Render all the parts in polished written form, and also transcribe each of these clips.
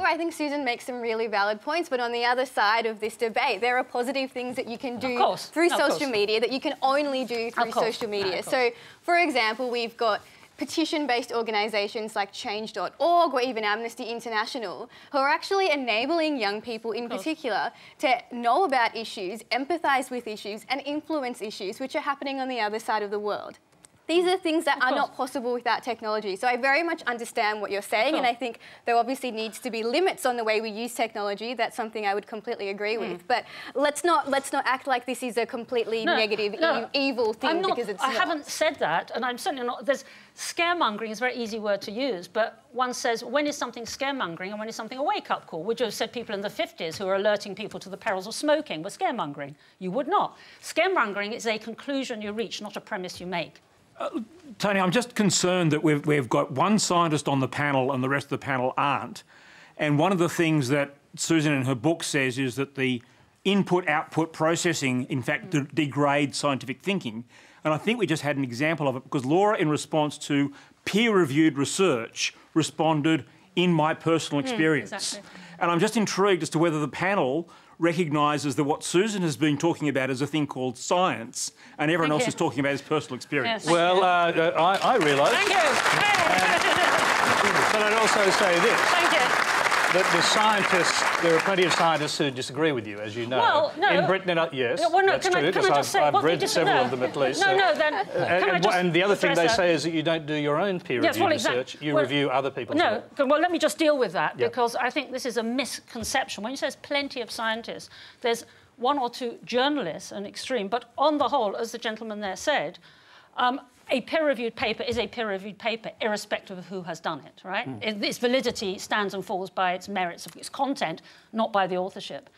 I think Susan makes some really valid points, but on the other side of this debate, there are positive things that you can do through social media that you can only do through social media. So, for example, we've got petition-based organisations like Change.org or even Amnesty International who are actually enabling young people in particular to know about issues, empathise with issues and influence issues which are happening on the other side of the world. These are things that are not possible without technology. So I very much understand what you're saying, and I think there obviously needs to be limits on the way we use technology. That's something I would completely agree with. But let's not act like this is a completely negative, evil thing, because it's not. I haven't said that, and I'm certainly not. Scaremongering is a very easy word to use, but one says, when is something scaremongering and when is something a wake-up call? Would you have said people in the 50s who are alerting people to the perils of smoking were scaremongering? You would not. Scaremongering is a conclusion you reach, not a premise you make. Tony, I'm just concerned that we've got one scientist on the panel and the rest of the panel aren't. And one of the things that Susan in her book says is that the input-output processing, in fact, degrades scientific thinking. And I think we just had an example of it because Laura, in response to peer-reviewed research, responded, in my personal experience. Exactly. And I'm just intrigued as to whether the panel recognises that what Susan has been talking about is a thing called science and everyone else is talking about his personal experience. Yes, well, I realise... Thank you! But I'd also say this. Thank you. That the scientists, there are plenty of scientists who disagree with you, as you know. Well, no. In Britain, yes, well, no, that's true, because I've read several of them at least. And the other thing they say is that you don't do your own peer-reviewed research, you review other people's work. Well, let me just deal with that, because I think this is a misconception. When you say there's plenty of scientists, there's one or two journalists, an extreme, but on the whole, as the gentleman there said, a peer-reviewed paper is a peer-reviewed paper, irrespective of who has done it, right? Its validity stands and falls by its merits of its content, not by the authorship.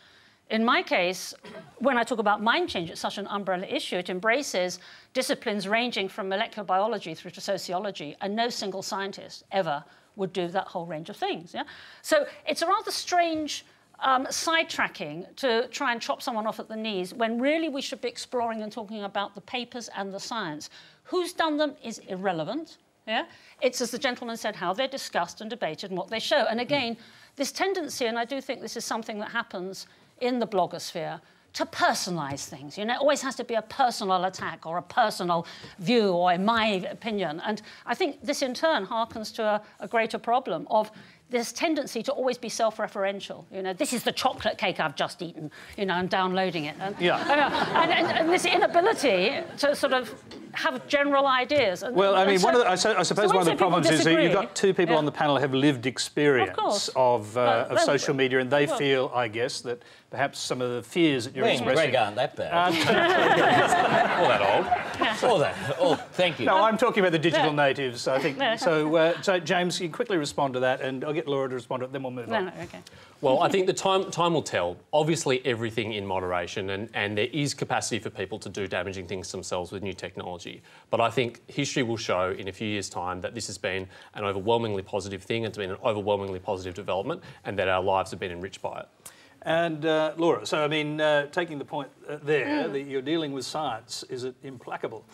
In my case, when I talk about mind change, it's such an umbrella issue. It embraces disciplines ranging from molecular biology through to sociology, and no single scientist ever would do that whole range of things, yeah? So it's a rather strange sidetracking to try and chop someone off at the knees when really we should be exploring and talking about the papers and the science. Who's done them is irrelevant, yeah? It's, as the gentleman said, how they're discussed and debated and what they show. And again, this tendency, and I do think this is something that happens in the blogosphere, to personalise things. You know, it always has to be a personal attack or a personal view or in my opinion. And I think this in turn harkens to a greater problem of this tendency to always be self-referential. You know, this is the chocolate cake I've just eaten, you know, I'm downloading it. And, and this inability to sort of have general ideas. Well, I mean, I suppose one of the problems is that you've got two people on the panel who have lived experience of social media, and they feel, I guess, that perhaps some of the fears that you're expressing... Greg aren't that bad. All that old. All that. Oh, thank you. No, I'm talking about the digital natives, I think. So, James, you quickly respond to that, and I'll get Laura to respond to it, then we'll move on. Okay. Well, I think the time will tell. Obviously, everything in moderation, and there is capacity for people to do damaging things to themselves with new technology. But I think history will show in a few years' time that this has been an overwhelmingly positive thing, it's been an overwhelmingly positive development, and that our lives have been enriched by it. And Laura, so I mean, taking the point there, that you're dealing with science, is it implacable?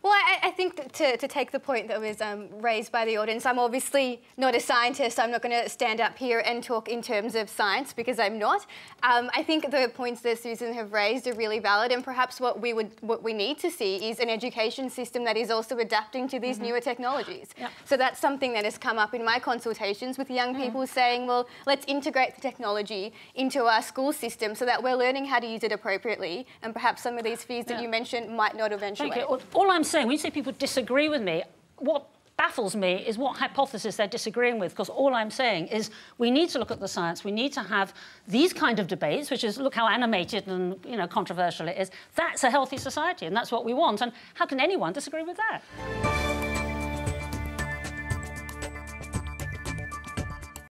Well, I think to take the point that was raised by the audience, I'm obviously not a scientist. I'm not going to stand up here and talk in terms of science because I'm not. I think the points that Susan have raised are really valid, and perhaps what we need to see is an education system that is also adapting to these newer technologies. Yep. So that's something that has come up in my consultations with young people saying, well, let's integrate the technology into our school system so that we're learning how to use it appropriately, and perhaps some of these fears that you mentioned might not eventuate. Thank you. All I'm saying, when you say people disagree with me, what baffles me is what hypothesis they're disagreeing with, because all I'm saying is we need to look at the science, we need to have these kind of debates, which is, look how animated and, you know, controversial it is. That's a healthy society, and that's what we want, and how can anyone disagree with that?